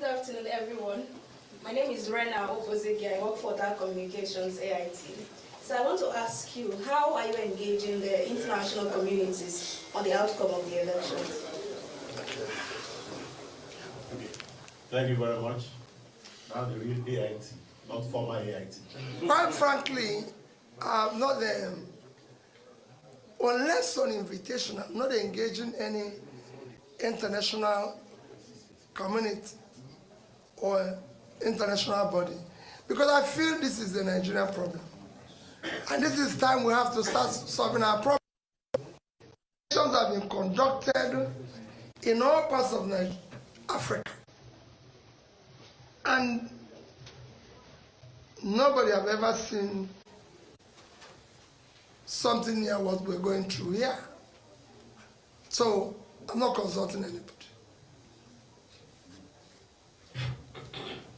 afternoon, everyone. My name is Rena Opozigi. I work for Dark Communications AIT. So I want to ask you, how are you engaging the international communities on the outcome of the elections? Okay. Thank you very much. Now the real AIT, not former AIT. Quite frankly, I'm not unless on invitation, I'm not engaging any international community or international body, because I feel this is the Nigerian problem. And this is time we have to start solving our problem. Elections have been conducted in all parts of Africa. And nobody have ever seen something near what we're going through here. So I'm not consulting anybody.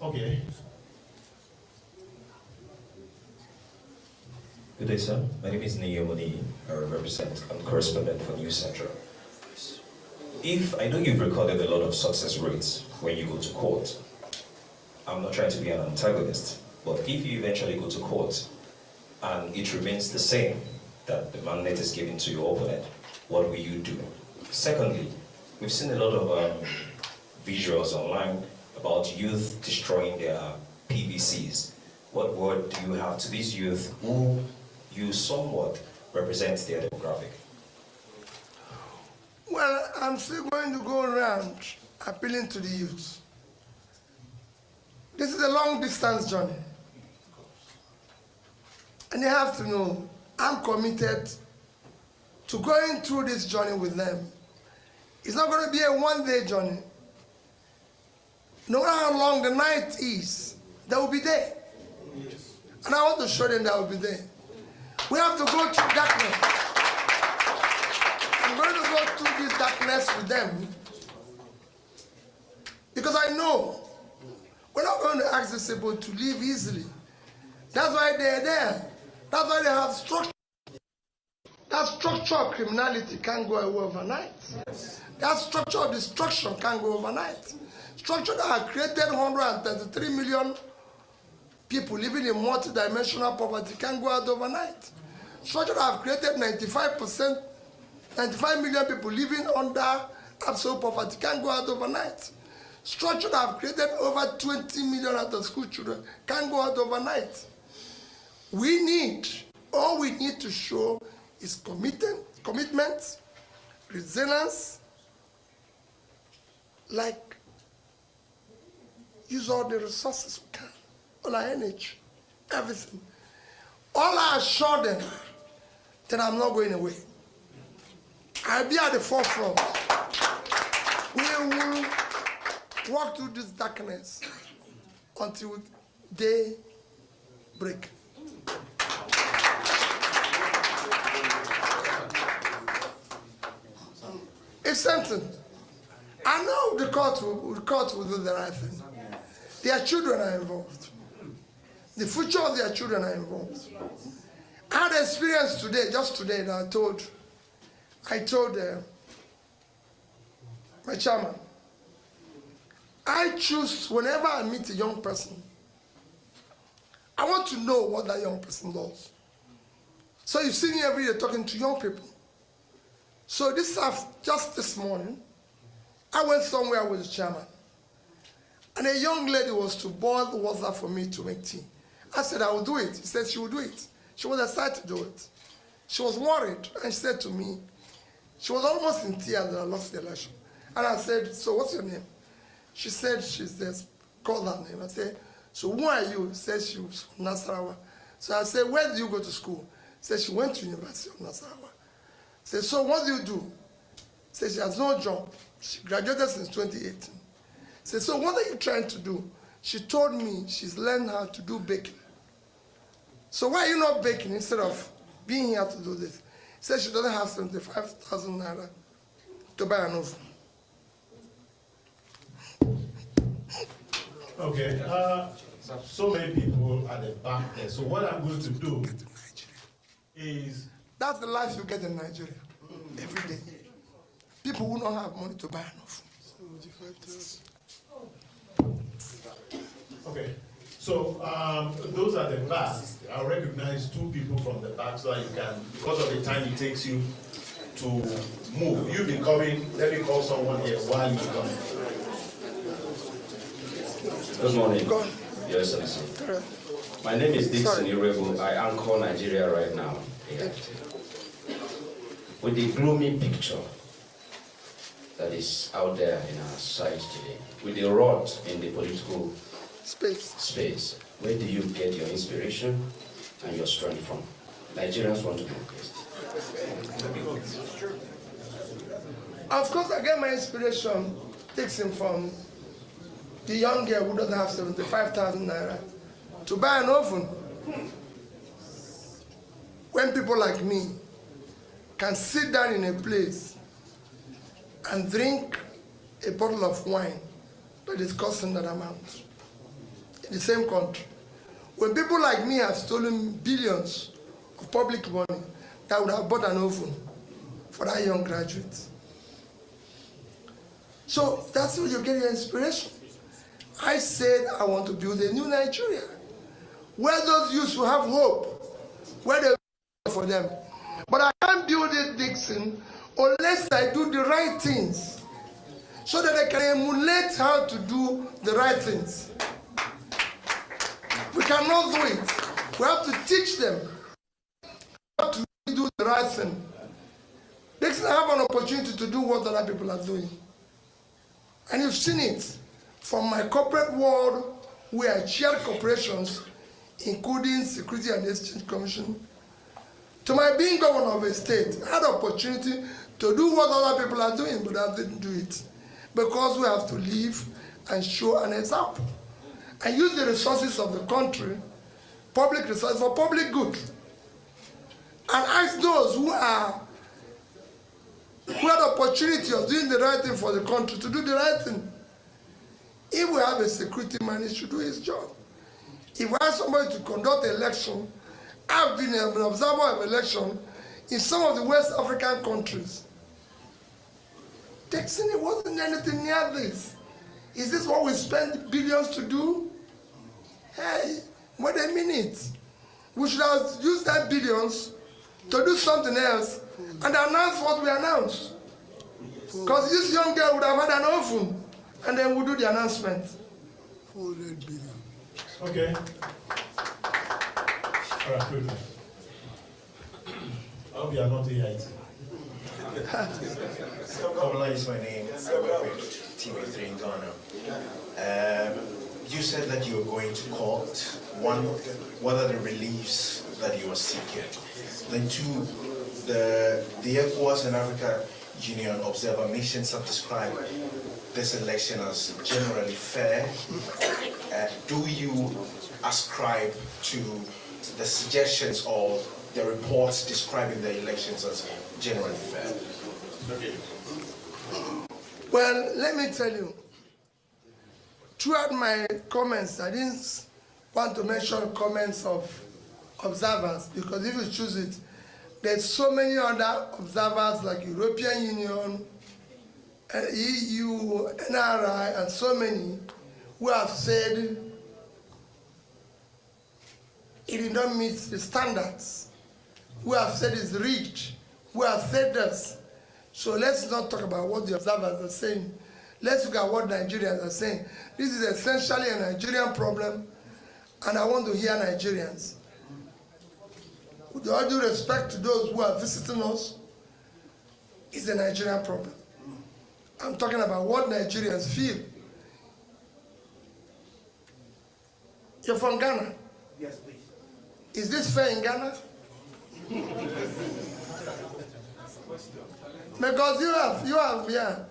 Okay. Good day, sir. My name is Niyo Moni. I represent and correspondent for News Central. I know you've recorded a lot of success rates when you go to court. I'm not trying to be an antagonist, but if you eventually go to court and it remains the same, that the mandate is given to your opponent, what will you do? Secondly, we've seen a lot of visuals online about youth destroying their PVCs. What word do you have to these youth who you somewhat represent their demographic? Well, I'm still going to go around appealing to the youth. This is a long distance journey. And you have to know, I'm committed to going through this journey with them. It's not going to be a one-day journey. No matter how long the night is, they will be there. Yes. And I want to show them that I will be there. We have to go through darkness. I'm going to go through this darkness with them. Because I know we're not going to ask these people to leave easily. That's why they're there. That's why they have structure. That structure of criminality can't go away overnight. Yes. That structure of destruction can't go overnight. Structure that have created 133 million people living in multidimensional poverty can't go out overnight. Structure that have created 95 million people living under absolute poverty can't go out overnight. Structure that have created over 20 million out of school children can't go out overnight. All we need to show is commitment, resilience, like use all the resources we can, all our energy, everything. All I assure them that I'm not going away. I'll be at the forefront. We will walk through this darkness until day break. It's something. I know the court will do the right thing. Their children are involved. The future of their children are involved. I had an experience today, just today, that I told my chairman, I choose, whenever I meet a young person, I want to know what that young person does. So you see me every day talking to young people. So just this morning, I went somewhere with the chairman, and a young lady was to boil the water for me to make tea. I said, I will do it. He said she will do it. She was excited to do it. She was worried, and she said to me, she was almost in tears that I lost the election. And I said, so what's your name? She said she's this, called her name. I said, so who are you? She said she was from Nasarawa. So I said, where do you go to school? She said she went to University of Nasarawa. I said, so what do you do? She said she has no job. She graduated since 2018. I said, so what are you trying to do? She told me she's learned how to do baking. So why are you not baking instead of being here to do this? She said she doesn't have 75,000 naira to buy an oven. Okay. So many people at the back there. So what I'm going to do is... That's the life you get in Nigeria every day. People who don't have money to buy an oven. Okay. So those are the back. I'll recognize two people from the back so that you can, because of the time it takes you to move. You've been coming, let me call someone here while you're coming. Good morning, Your Excellency. My name is Dixon Irego. I anchor Nigeria right now. With the gloomy picture that is out there in our society today, with the rot in the political space, where do you get your inspiration and your strength from? Nigerians want to be replaced. Of course, I get my inspiration takes from the young girl who doesn't have 75,000 naira to buy an oven. When people like me can sit down in a place and drink a bottle of wine that is costing that amount in the same country. When people like me have stolen billions of public money, that would have bought an oven for that young graduate. So that's where you get your inspiration. I said I want to build a new Nigeria, where those youths will have hope, where they will for them. But I can't build it, Dixon, unless I do the right things, so that I can emulate how to do the right things. We cannot do it. We have to teach them how to do the right thing. Dixon, I have an opportunity to do what other people are doing. And you've seen it from my corporate world, where I chaired corporations, including Security and Exchange Commission, to my being governor of a state. I had the opportunity to do what other people are doing, but I didn't do it. Because we have to live and show an example. And use the resources of the country, public resources, for public good. And ask those who had the opportunity of doing the right thing for the country to do the right thing. If we have a security man, he should do his job. If we have somebody to conduct an election, I've been an observer of election in some of the West African countries. Dixon, it wasn't anything near this. Is this what we spend billions to do? Hey, wait a minute. We should have used that billions to do something else and announce what we announced. Because this young girl would have had an oven, and then we'll do the announcement. 400 billion. Okay. All right, good. I hope you are not AIT. Kobola is my name. I work with TV3 in Ghana. You said that you were going to court. One, what are the reliefs that you are seeking? Then two, the ECOWAS and Africa Union observer missions have described this election as generally fair. Do you ascribe to the suggestions or the reports describing the elections as generally fair? Okay. Well, let me tell you, throughout my comments, I didn't want to mention comments of observers, because if you choose it, there's so many other observers like European Union, EU, NRI, and so many who have said it did not meet the standards, who have said it's rigged, who have said this. So let's not talk about what the observers are saying. Let's look at what Nigerians are saying. This is essentially a Nigerian problem, and I want to hear Nigerians. With all due respect to those who are visiting us, it's a Nigerian problem. I'm talking about what Nigerians feel. You're from Ghana? Yes, please. Is this fair in Ghana? Because you have, yeah.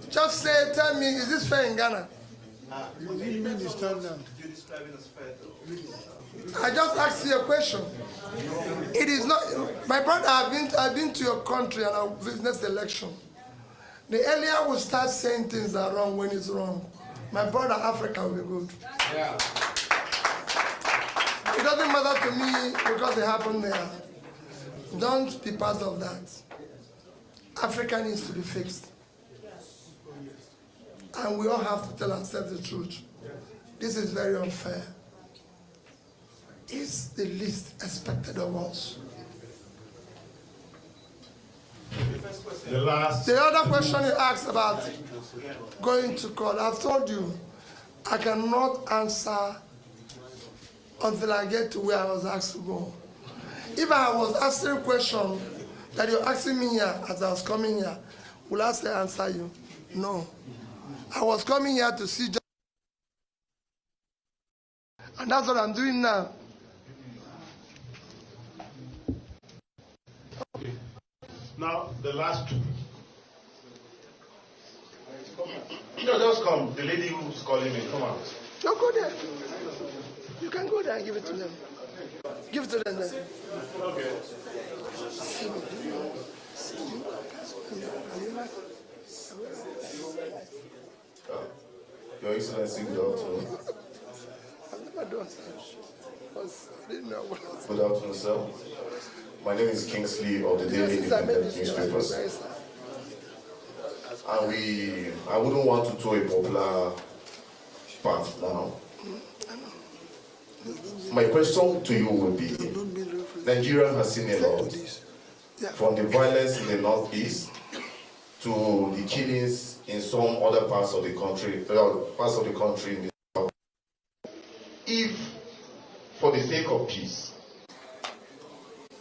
Just say, tell me, is this fair in Ghana? What do you mean the standard? You describe it as fair, though. I just asked you a question. It is not, my brother, I've been to your country and I've witnessed the election. The earlier we start saying things are wrong when it's wrong, my brother, Africa will be good. Yeah. It doesn't matter to me because it happened there. Don't be part of that. Africa needs to be fixed. and we all have to tell ourselves the truth. This is very unfair. It's the least expected of us. The other question you asked about going to court, I've told you, I cannot answer until I get to where I was asked to go. If I was asking a question that you're asking me here as I was coming here, will I say answer you? No. I was coming here to see, and that's what I'm doing now. Okay. Now, the last two. No, just come. The lady who's calling me, come out. No, go there. You can go there and give it to them. Give it to them then. Okay. Your Excellency, good afternoon. I've never done such. I didn't know what. Good afternoon, sir. My name is Kingsley of the Daily Independent newspapers. And I wouldn't want to throw a popular path now. My question to you would be, Nigeria has seen a lot, from the violence in the northeast to the killings in some other parts of the country, If, for the sake of peace,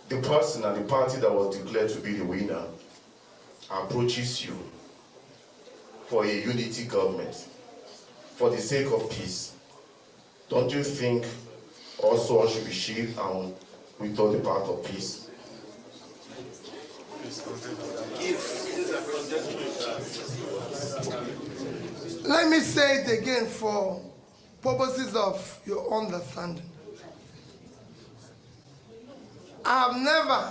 the person and the party that was declared to be the winner approaches you for a unity government, for the sake of peace, don't you think also should be shielded and withdraw the path of peace? Let me say it again for purposes of your understanding. I have never,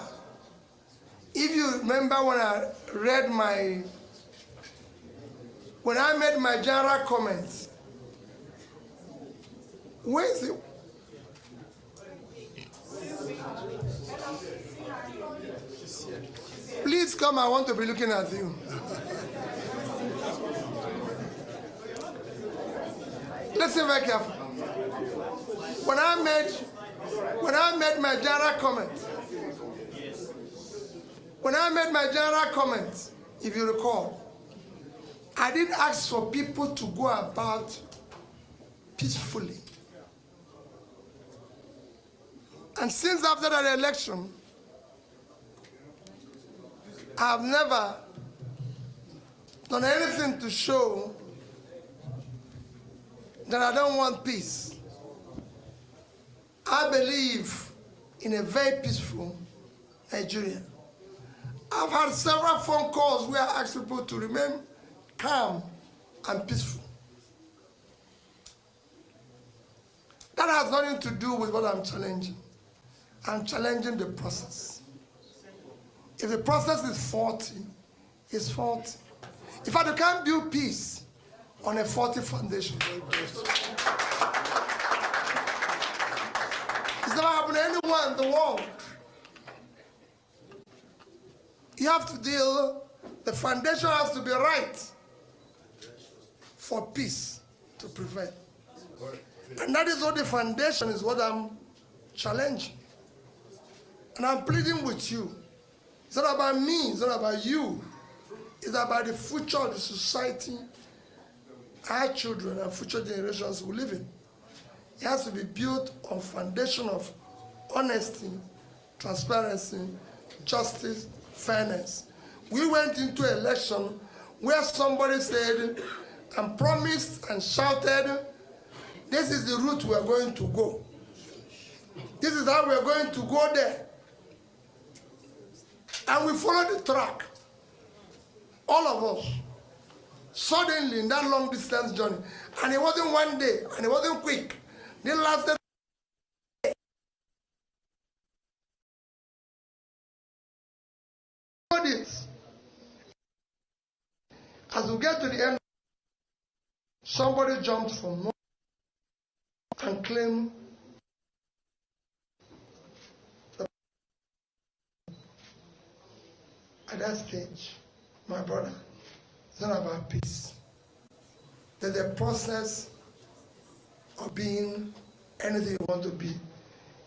if you remember when I made my general comments, where is it? Please come, I want to be looking at you. Listen very carefully. When I made my general comment, if you recall, I did ask for people to go about peacefully. And since after that election, I have never done anything to show that I don't want peace. I believe in a very peaceful Nigeria. I've had several phone calls where I asked people to remain calm and peaceful. That has nothing to do with what I'm challenging. I'm challenging the process. If the process is faulty, it's faulty. In fact, you can't build peace on a faulty foundation. It's never happened to anyone in the world. You have to the foundation has to be right for peace to prevail. And that is what the foundation is, what I'm challenging. And I'm pleading with you. It's not about me, it's not about you. It's about the future of the society our children and future generations will live in. It has to be built on a foundation of honesty, transparency, justice, fairness. We went into an election where somebody said and promised and shouted, this is the route we are going to go. This is how we are going to go there. And we followed the track. All of us. Suddenly, in that long distance journey, and it wasn't one day, and it wasn't quick. It lasted. As we get to the end, somebody jumped from north and claimed at that stage, my brother, it's not about peace. there's a process of being anything you want to be.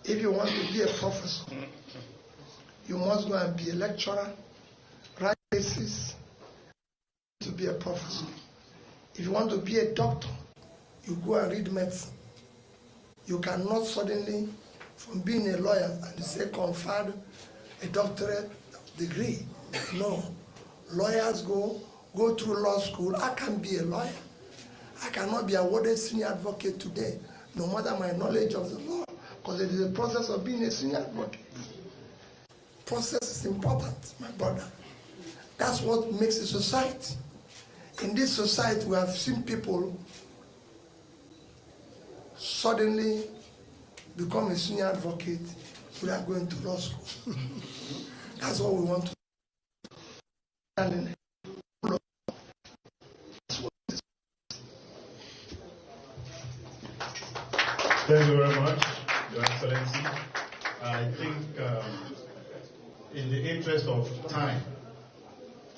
If you want to be a professor, you must go and be a lecturer, write thesis to be a professor. If you want to be a doctor, you go and read medicine. You cannot suddenly, from being a lawyer, and say conferred a doctorate degree. No. Lawyers go through law school. I can be a lawyer. I cannot be awarded senior advocate today, no matter my knowledge of the law, because it is a process of being a senior advocate. Process is important, my brother. That's what makes a society. In this society, we have seen people suddenly become a senior advocate without going to law school. That's what we want to do. Thank you very much, Your Excellency. I think in the interest of time,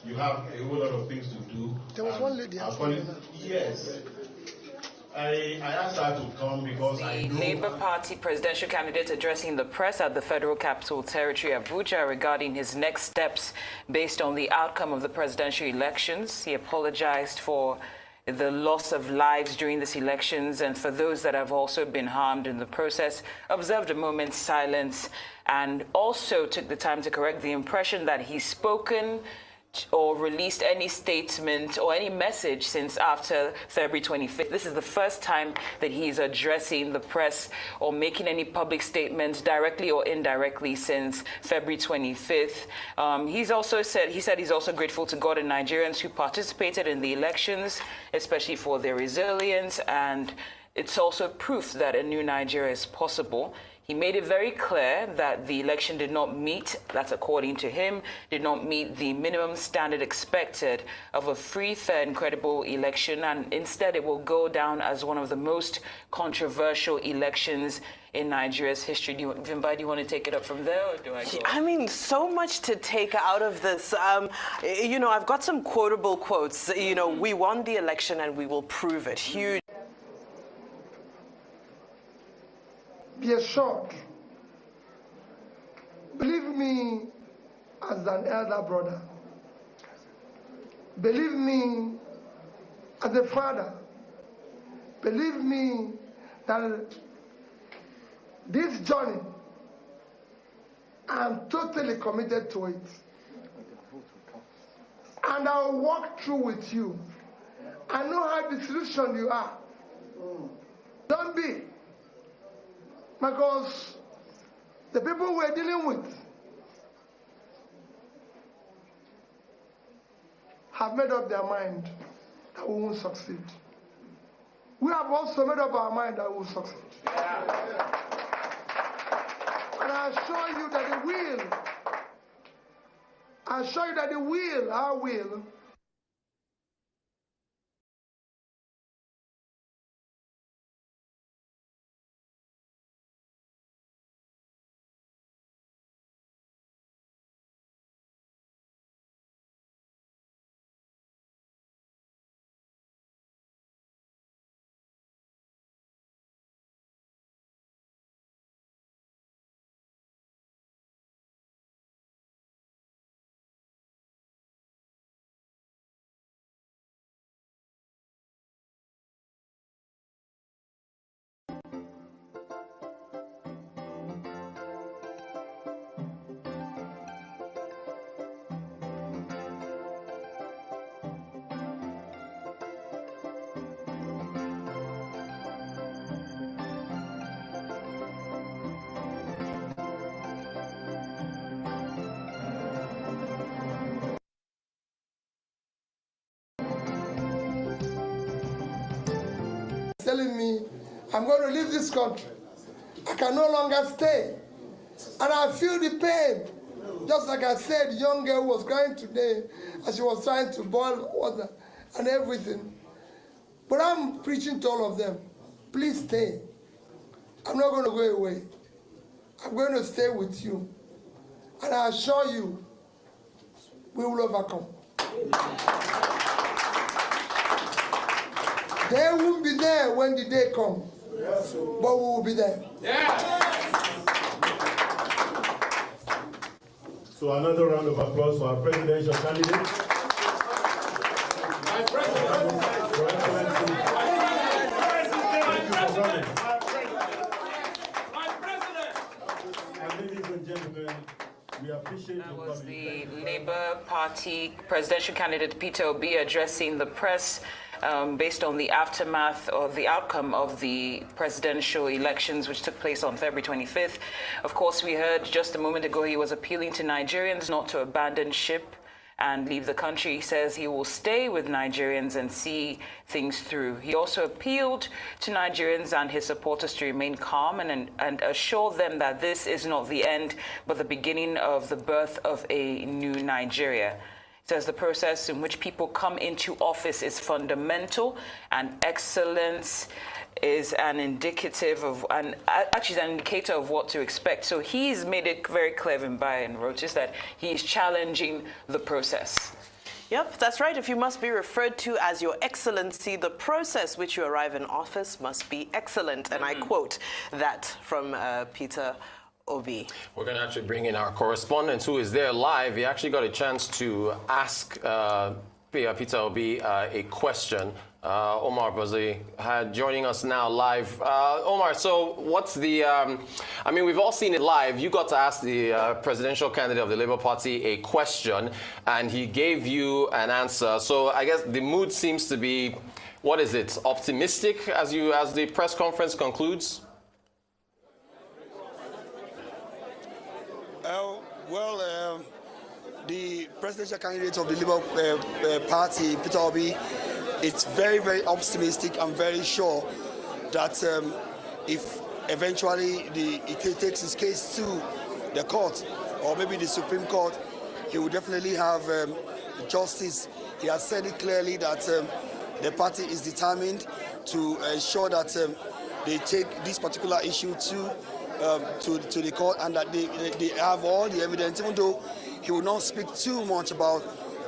you have a whole lot of things to do. There was one lady. Yes. I asked her to come because I know... The Labour Party presidential candidate addressing the press at the Federal Capital Territory, Abuja, regarding his next steps based on the outcome of the presidential elections. He apologized for the loss of lives during these elections and for those that have also been harmed in the process, observed a moment's silence, and also took the time to correct the impression that he's spoken or released any statement or any message since after February 25th. This is the first time that he's addressing the press or making any public statements directly or indirectly since February 25th. He said he's also grateful to God and Nigerians who participated in the elections, especially for their resilience, and it's also proof that a new Nigeria is possible. He made it very clear that the election did not meet, that's according to him, did not meet the minimum standard expected of a free, fair, and credible election, and instead it will go down as one of the most controversial elections in Nigeria's history. Vimbai, do you want to take it up from there, or do I go? I mean, so much to take out of this. I've got some quotable quotes. We won the election and we will prove it. Huge. Be assured. Believe me as an elder brother. Believe me as a father. Believe me that this journey, I'm totally committed to it. And I'll walk through with you. I know how disillusioned you are. Don't be. Because the people we're dealing with have made up their mind that we won't succeed. We have also made up our mind that we will succeed. And I assure you that our will, telling me I'm going to leave this country. I can no longer stay. And I feel the pain. Just like I said, the young girl was crying today as she was trying to boil water and everything. But I'm preaching to all of them. Please stay. I'm not going to go away. I'm going to stay with you. And I assure you, we will overcome. They won't be there when the day comes, but we will be there. So another round of applause for our presidential candidate. My president. Your Excellency. Thank you for running. My president. And ladies and gentlemen, we appreciate That your was coming. the Labour Party presidential candidate Peter Obi addressing the press based on the aftermath of the outcome of the presidential elections, which took place on February 25th. Of course, we heard just a moment ago he was appealing to Nigerians not to abandon ship and leave the country. He says he will stay with Nigerians and see things through. He also appealed to Nigerians and his supporters to remain calm and assure them that this is not the end, but the beginning of the birth of a new Nigeria. He says the process in which people come into office is fundamental, and excellence is an indicator of what to expect. So he's made it very clear in Bayern Roches that he's challenging the process. Yep, that's right. If you must be referred to as Your Excellency, the process which you arrive in office must be excellent. And I quote that from Peter Obi. We're going to actually bring in our correspondent who is there live. He actually got a chance to ask Peter Obi a question. Omar Bazoye joining us now live. Omar, so what's the, I mean, we've all seen it live. You got to ask the presidential candidate of the Labour Party a question, and he gave you an answer. So I guess the mood seems to be, what is it, optimistic as the press conference concludes? The presidential candidate of the Labour Party, Peter Obi, is very, very optimistic and very sure that if eventually he takes his case to the court or maybe the Supreme Court, he will definitely have justice. He has said it clearly that the party is determined to ensure that they take this particular issue to the court, and that they have all the evidence, even though he will not speak too much about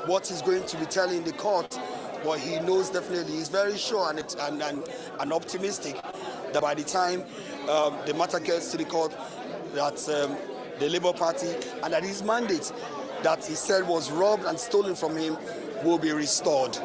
what he's going to be telling the court. But he knows definitely, he's very sure and optimistic that by the time the matter gets to the court, that the Labour Party and that his mandate that he said was robbed and stolen from him will be restored.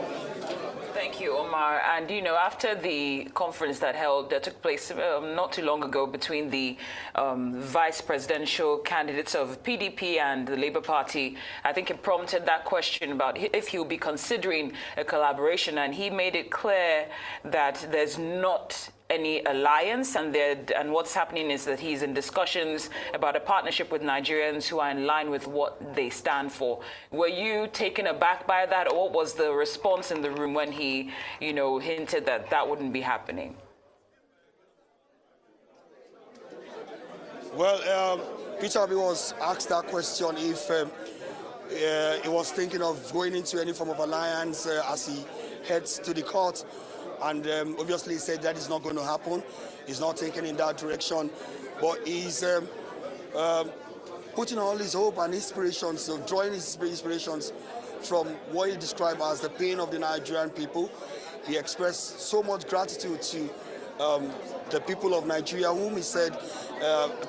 Thank you, Omar. And, you know, after the conference that took place not too long ago between the vice presidential candidates of PDP and the Labour Party, I think it prompted that question about if he'll be considering a collaboration. And he made it clear that there's not any alliance, and what's happening is that he's in discussions about a partnership with Nigerians who are in line with what they stand for. Were you taken aback by that, or what was the response in the room when he, you know, hinted that that wouldn't be happening? Well, Peter Obi was asked that question if he was thinking of going into any form of alliance as he heads to the court. And obviously he said that is not going to happen. He's not thinking in that direction. But he's putting all his hope and inspirations, drawing his inspirations from what he described as the pain of the Nigerian people. He expressed so much gratitude to the people of Nigeria, whom he said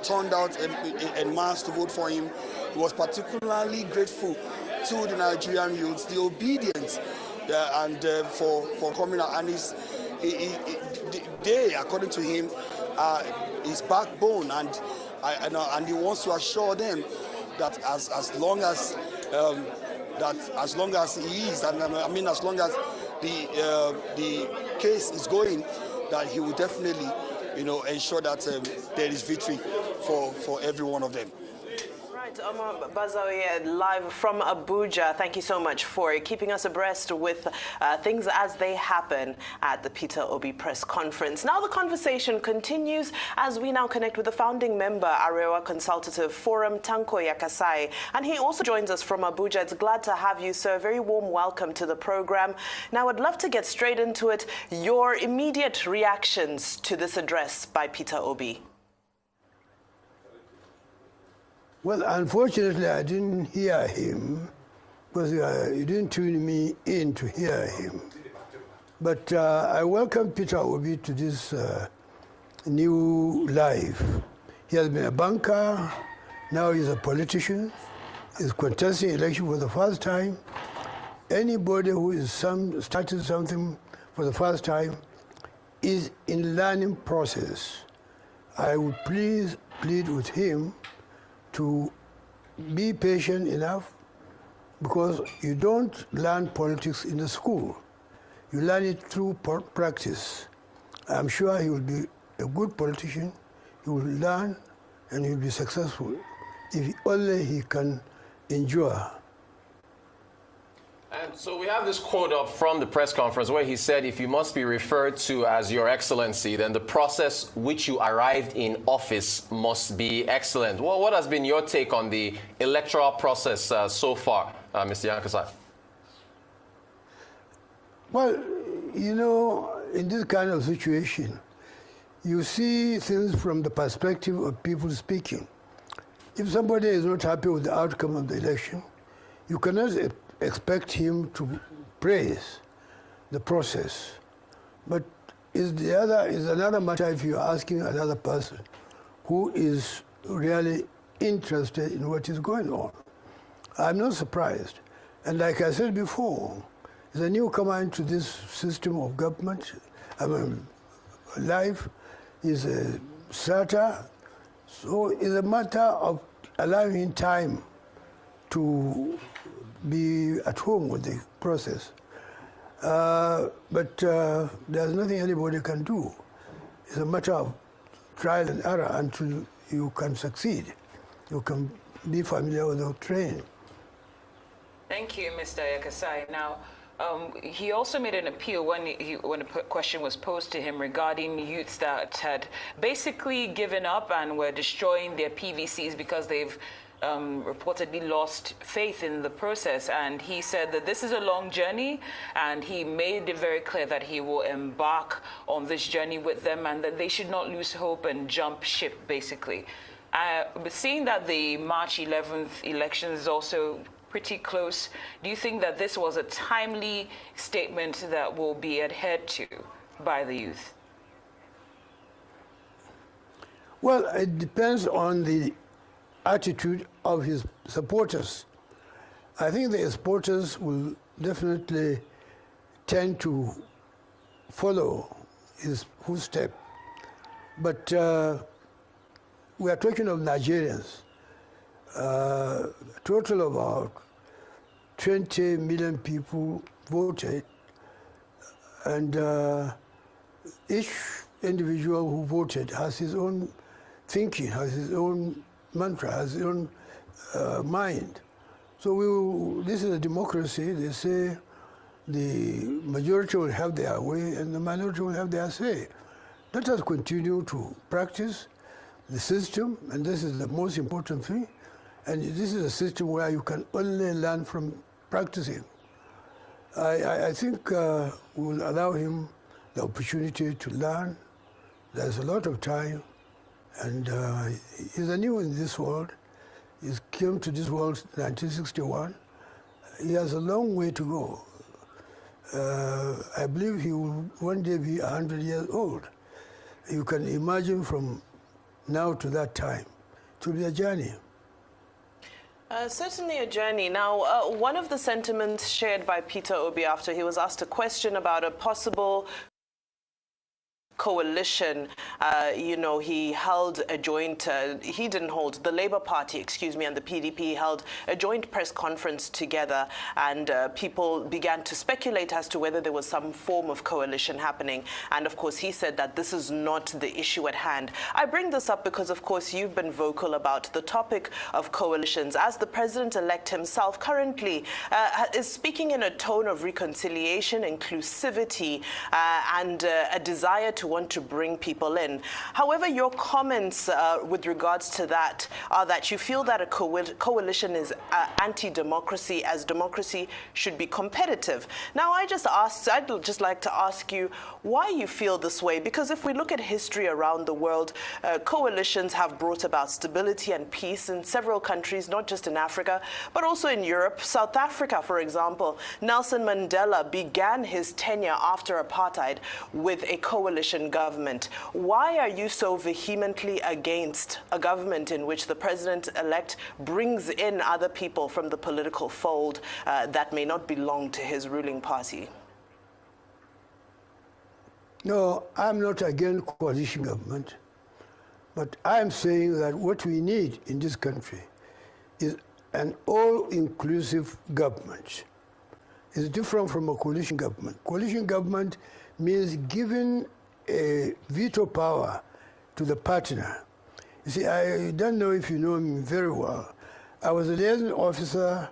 turned out en masse to vote for him. He was particularly grateful to the Nigerian youths, the obedience, and for coming out, and they, according to him, his backbone, and he wants to assure them that as long as he is, and I mean as long as the case is going, that he will definitely, you know, ensure that there is victory for every one of them. Omar Bazoye, live from Abuja. Thank you so much for keeping us abreast with things as they happen at the Peter Obi press conference. Now the conversation continues as we now connect with the founding member, Arewa Consultative Forum, Tanko Yakasai. And he also joins us from Abuja. It's glad to have you, sir. Very warm welcome to the program. Now I'd love to get straight into it. Your immediate reactions to this address by Peter Obi. Well, unfortunately, I didn't hear him because you didn't tune me in to hear him. But I welcome Peter Obi to this new life. He has been a banker, now he's a politician. He's contesting election for the first time. Anybody who is starting something for the first time is in learning process. I would please plead with him to be patient enough, because you don't learn politics in the school. You learn it through practice. I'm sure he will be a good politician. He will learn and he will be successful if only he can endure. And so we have this quote up from the press conference where he said, if you must be referred to as Your Excellency, then the process which you arrived in office must be excellent. Well, what has been your take on the electoral process so far, Mr. Yankasai? Well, you know, in this kind of situation, you see things from the perspective of people speaking. If somebody is not happy with the outcome of the election, you cannot expect him to praise the process. But is another matter if you're asking another person who is really interested in what is going on. I'm not surprised. And like I said before, as a newcomer into this system of government, life is a starter, so it's a matter of allowing him time to be at home with the process. But there's nothing anybody can do. It's a matter of trial and error until you can succeed. You can be familiar with the terrain. Thank you, Mr. Yakasai. Now, he also made an appeal when a question was posed to him regarding youths that had basically given up and were destroying their PVCs because they've reportedly lost faith in the process. And he said that this is a long journey, and he made it very clear that he will embark on this journey with them and that they should not lose hope and jump ship, basically. But seeing that the March 11th election is also pretty close, do you think that this was a timely statement that will be adhered to by the youth? Well, it depends on the attitude of his supporters. I think the supporters will definitely tend to follow his footsteps. But we are talking of Nigerians. A total of about 20 million people voted, and each individual who voted has his own thinking, has his own mantra, has his own mind. So this is a democracy. They say the majority will have their way and the minority will have their say. Let us continue to practice the system, and this is the most important thing. And this is a system where you can only learn from practicing. I think we'll allow him the opportunity to learn. There's a lot of time, and he's new in this world. He came to this world in 1961. He has a long way to go. I believe he will one day be 100 years old. You can imagine from now to that time. It will be a journey. Certainly a journey. Now, one of the sentiments shared by Peter Obi after he was asked a question about a possible coalition, he held a joint, he didn't hold, the Labour Party, and the PDP held a joint press conference together, and people began to speculate as to whether there was some form of coalition happening. And of course, he said that this is not the issue at hand. I bring this up because, of course, you've been vocal about the topic of coalitions, as the president-elect himself currently is speaking in a tone of reconciliation, inclusivity, and a desire to to want to bring people in. However, your comments with regards to that are that you feel that a coalition is anti-democracy, as democracy should be competitive. Now, I'd just like to ask you why you feel this way, because if we look at history around the world, coalitions have brought about stability and peace in several countries, not just in Africa, but also in Europe. South Africa, for example, Nelson Mandela began his tenure after apartheid with a coalition government. Why are you so vehemently against a government in which the president-elect brings in other people from the political fold that may not belong to his ruling party? No, I'm not against coalition government, but I'm saying that what we need in this country is an all-inclusive government. It's different from a coalition government. Coalition government means giving a veto power to the partner. You see, I don't know if you know me very well. I was a liaison officer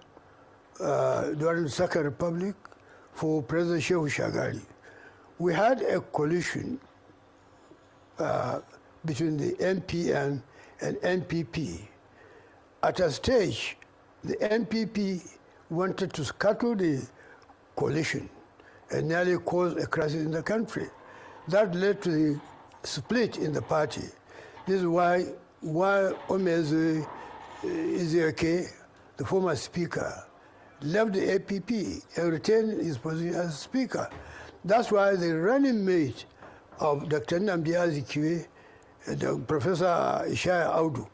during the Second Republic for President Shehu Shagari. We had a coalition between the NPN and NPP. At a stage, the NPP wanted to scuttle the coalition and nearly caused a crisis in the country. That led to the split in the party. This is why Omeze Ezeake, the former speaker, left the APP and retained his position as speaker. That's why the running mate of Dr. Nnamdi Azikiwe, Professor Ishaya Audu,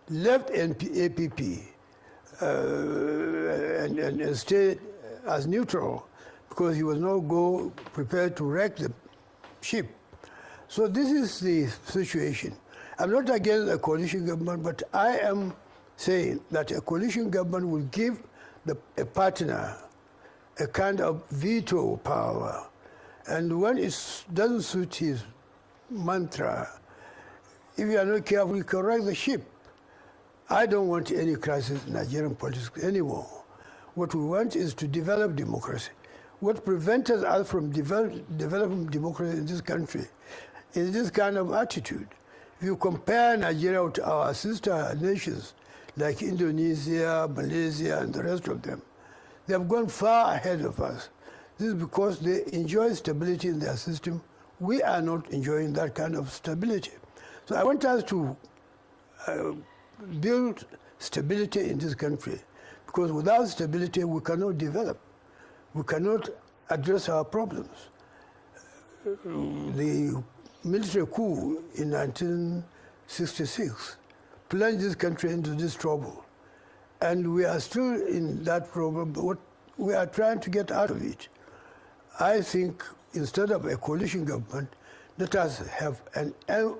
left APP and stayed as neutral because he was not prepared to wreck the ship. So this is the situation. I'm not against a coalition government, but I am saying that a coalition government will give a partner a kind of veto power. And when it doesn't suit his mantra, if you are not careful, you can wreck the ship. I don't want any crisis in Nigerian politics anymore. What we want is to develop democracy. What prevented us from developing democracy in this country is this kind of attitude. If you compare Nigeria to our sister nations like Indonesia, Malaysia, and the rest of them, they have gone far ahead of us. This is because they enjoy stability in their system. We are not enjoying that kind of stability. So I want us to build stability in this country, because without stability we cannot develop. We cannot address our problems. The military coup in 1966 plunged this country into this trouble. And we are still in that problem, but we are trying to get out of it. I think instead of a coalition government, let us have an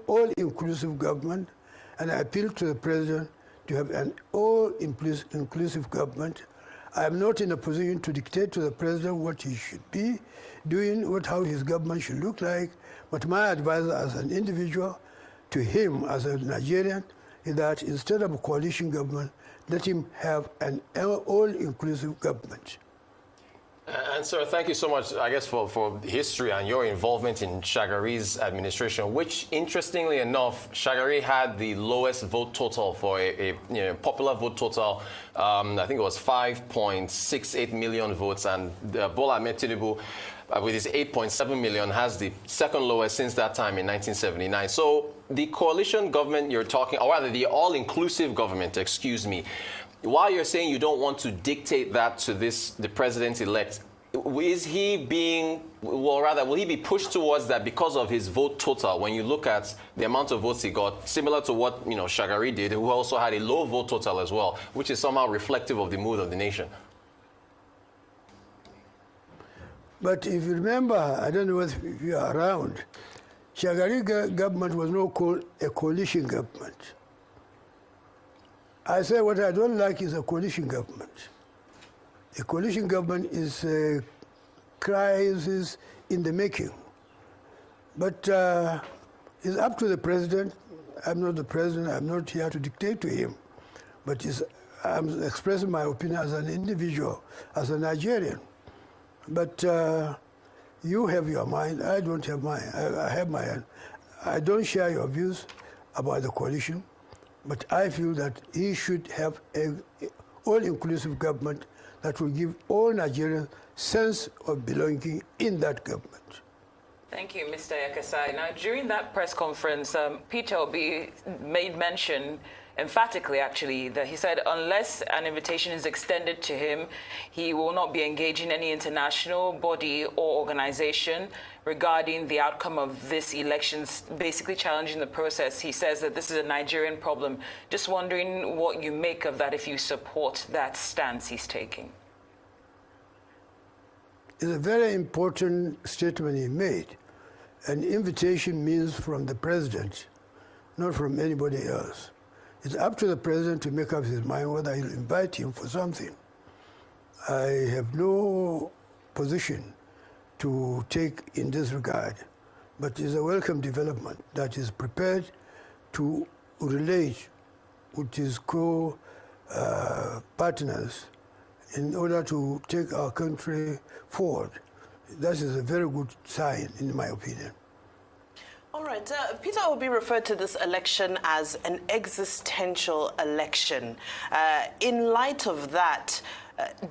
all-inclusive government, and I appeal to the President to have an all-inclusive government. I am not in a position to dictate to the President what he should be doing, how his government should look like, but my advice as an individual to him as a Nigerian is that instead of a coalition government, let him have an all-inclusive government. And sir, thank you so much, I guess, for history and your involvement in Shagari's administration, which, interestingly enough, Shagari had the lowest vote total for a popular vote total. I think it was 5.68 million votes, and Bola Ahmed Tinubu, with his 8.7 million, has the second lowest since that time in 1979. So the coalition government you're talking, or rather the all-inclusive government, excuse me, while you're saying you don't want to dictate that to the president-elect, is he being, well, rather, will he be pushed towards that because of his vote total? When you look at the amount of votes he got, similar to what Shagari did, who also had a low vote total as well, which is somehow reflective of the mood of the nation. But if you remember, I don't know if you are around, Shagari government was not called a coalition government. I say what I don't like is a coalition government. A coalition government is a crisis in the making. But it's up to the president. I'm not the president. I'm not here to dictate to him. But I'm expressing my opinion as an individual, as a Nigerian. But You have your mind, I don't have mine. I have mine. I don't share your views about the coalition, but I feel that he should have an all-inclusive government that will give all Nigerians sense of belonging in that government. Thank you, Mr. Yakasai. Now, during that press conference, Peter Obi made mention, emphatically actually, that he said unless an invitation is extended to him, he will not be engaging any international body or organization regarding the outcome of this elections, basically challenging the process. He says that this is a Nigerian problem. Just wondering what you make of that, if you support that stance he's taking. It's a very important statement he made. An invitation means from the president, not from anybody else. It's up to the president to make up his mind whether he'll invite him for something. I have no position to take in this regard, but it's a welcome development that is prepared to relate with his co-partners in order to take our country forward. That is a very good sign, in my opinion. All right. Peter Obi referred to this election as an existential election. In light of that,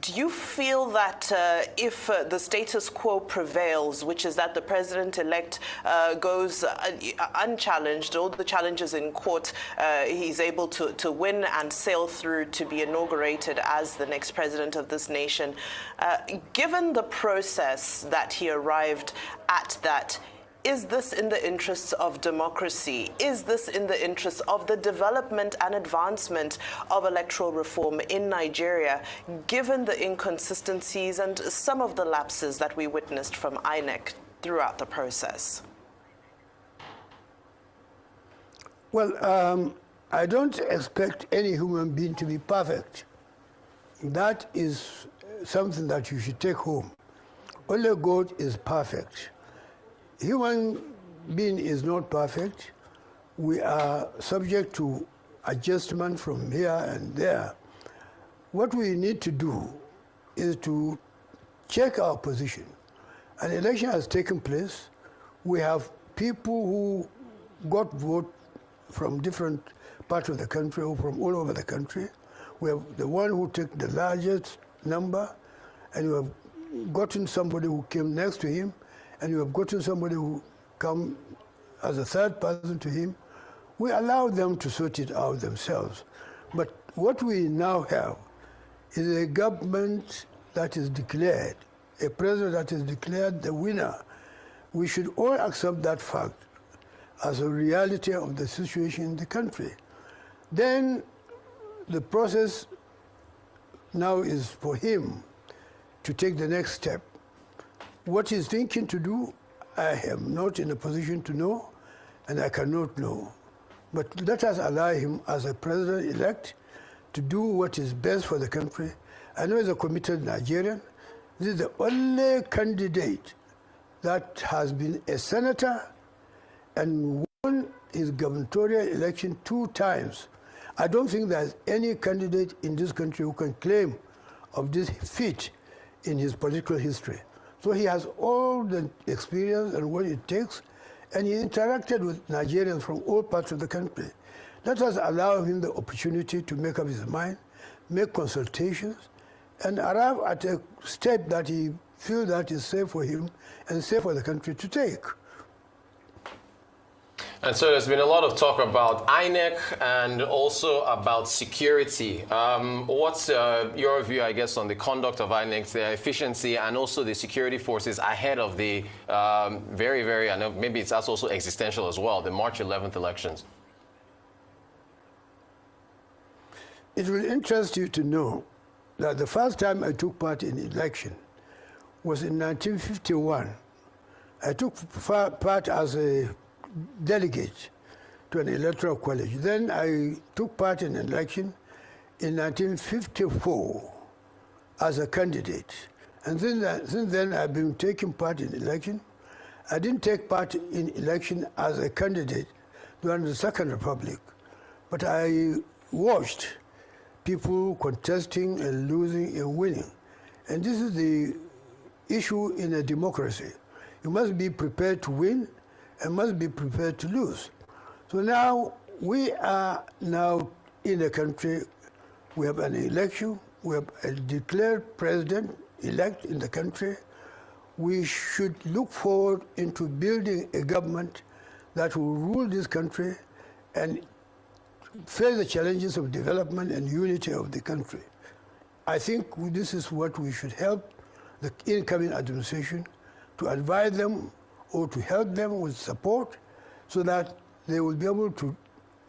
do you feel that if the status quo prevails, which is that the president-elect goes unchallenged, all the challenges in court, he's able to win and sail through to be inaugurated as the next president of this nation, given the process that he arrived at that, is this in the interests of democracy? Is this in the interests of the development and advancement of electoral reform in Nigeria, given the inconsistencies and some of the lapses that we witnessed from INEC throughout the process? Well, I don't expect any human being to be perfect. That is something that you should take home. Only God is perfect. Human being is not perfect. We are subject to adjustment from here and there. What we need to do is to check our position. An election has taken place. We have people who got vote from different parts of the country or from all over the country. We have the one who took the largest number, and we have gotten somebody who came next to him, and you have gotten somebody who come as a third person to him. We allow them to sort it out themselves. But what we now have is a government that is declared, a president that is declared the winner. We should all accept that fact as a reality of the situation in the country. Then the process now is for him to take the next step. What he's thinking to do, I am not in a position to know, and I cannot know. But let us allow him as a president-elect to do what is best for the country. I know he's a committed Nigerian. This is the only candidate that has been a senator and won his gubernatorial election 2 times. I don't think there's any candidate in this country who can claim of this feat in his political history. So he has all the experience and what it takes, and he interacted with Nigerians from all parts of the country. Let us allow him the opportunity to make up his mind, make consultations, and arrive at a step that he feels that is safe for him and safe for the country to take. And so there's been a lot of talk about INEC and also about security. What's your view, I guess, on the conduct of INEC, their efficiency, and also the security forces ahead of the very, I know maybe that's also existential as well, the March 11th elections? It will interest you to know that the first time I took part in election was in 1951. I took part as a delegate to an electoral college. Then I took part in an election in 1954 as a candidate. And since then I've been taking part in election. I didn't take part in election as a candidate during the Second Republic, but I watched people contesting and losing and winning. And this is the issue in a democracy. You must be prepared to win and must be prepared to lose. So now we are now in a country, we have an election, we have a declared president-elect in the country. We should look forward into building a government that will rule this country and face the challenges of development and unity of the country. I think this is what we should help the incoming administration to advise them or to help them with support so that they will be able to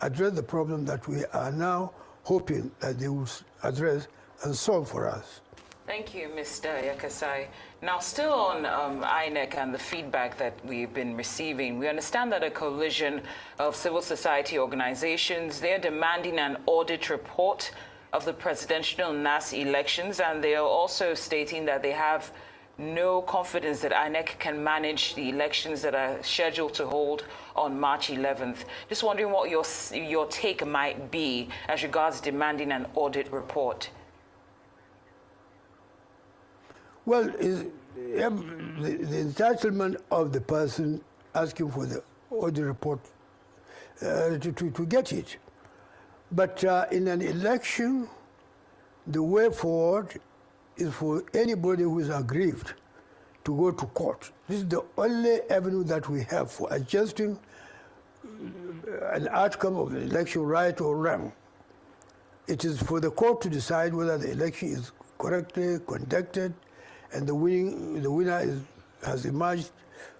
address the problem that we are now hoping that they will address and solve for us. Thank you, Mr. Yakasai. Now, still on INEC and the feedback that we've been receiving, we understand that a coalition of civil society organizations, they're demanding an audit report of the presidential NAS elections, and they are also stating that they have no confidence that INEC can manage the elections that are scheduled to hold on March 11th. Just wondering what your take might be as regards demanding an audit report. Well, the entitlement of the person asking for the audit report to get it. But in an election, the way forward is for anybody who is aggrieved to go to court. This is the only avenue that we have for adjusting an outcome of an election, right or wrong. It is for the court to decide whether the election is correctly conducted and the winner has emerged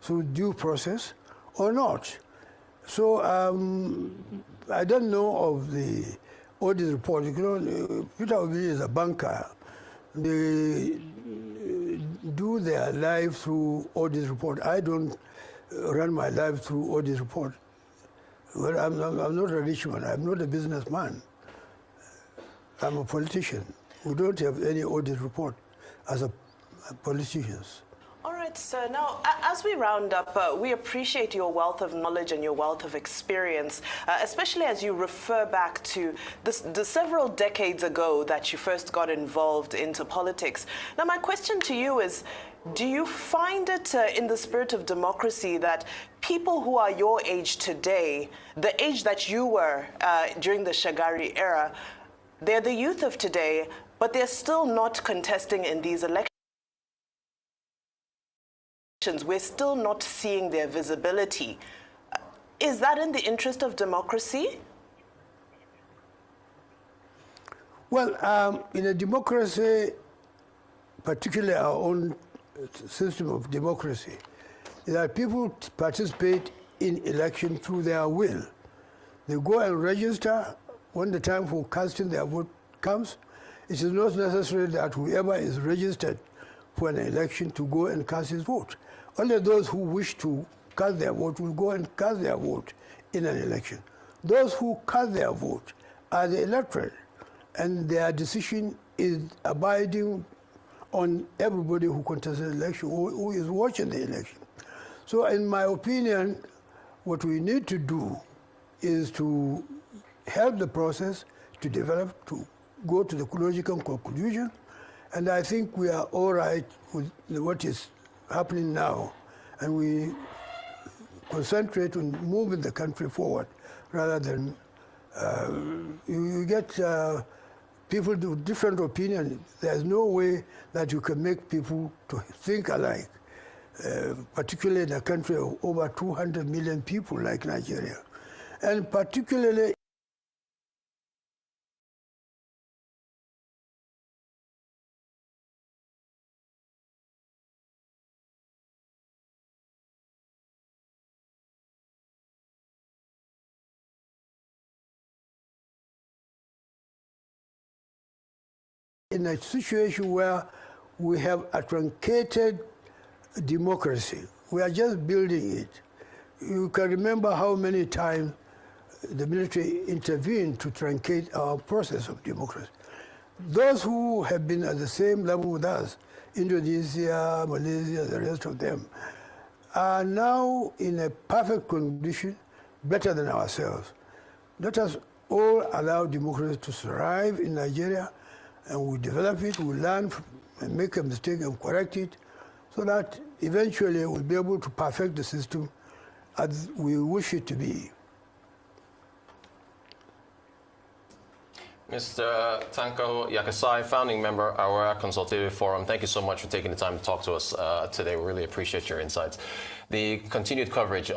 through due process or not. So I don't know of the audit report. You know, Peter Obi is a banker. They do their life through audit report. I don't run my life through audit report. Well, I'm not a rich man. I'm not a businessman. I'm a politician. We don't have any audit report as politicians. All right, sir. Now, as we round up, we appreciate your wealth of knowledge and your wealth of experience, especially as you refer back to the several decades ago that you first got involved into politics. Now, my question to you is, do you find it in the spirit of democracy that people who are your age today, the age that you were during the Shagari era, they're the youth of today, but they're still not contesting in these elections? We're still not seeing their visibility. Is that in the interest of democracy? Well, in a democracy, particularly our own system of democracy, that people participate in election through their will. They go and register. When the time for casting their vote comes, it is not necessary that whoever is registered for an election to go and cast his vote. Only those who wish to cast their vote will go and cast their vote in an election. Those who cast their vote are the electorate, and their decision is abiding on everybody who contests the election, who is watching the election. So in my opinion, what we need to do is to help the process to develop, to go to the logical conclusion, and I think we are all right with what is happening now, and we concentrate on moving the country forward rather than you get people with different opinions. There's no way that you can make people to think alike, particularly in a country of over 200 million people like Nigeria, and particularly in a situation where we have a truncated democracy. We are just building it. You can remember how many times the military intervened to truncate our process of democracy. Those who have been at the same level with us, Indonesia, Malaysia, the rest of them, are now in a perfect condition, better than ourselves. Let us all allow democracy to thrive in Nigeria, and we develop it, we learn and make a mistake and correct it, so that eventually we'll be able to perfect the system as we wish it to be. Mr. Tanko Yakasai, founding member, Aurora Consultative Forum, thank you so much for taking the time to talk to us today. We really appreciate your insights. The continued coverage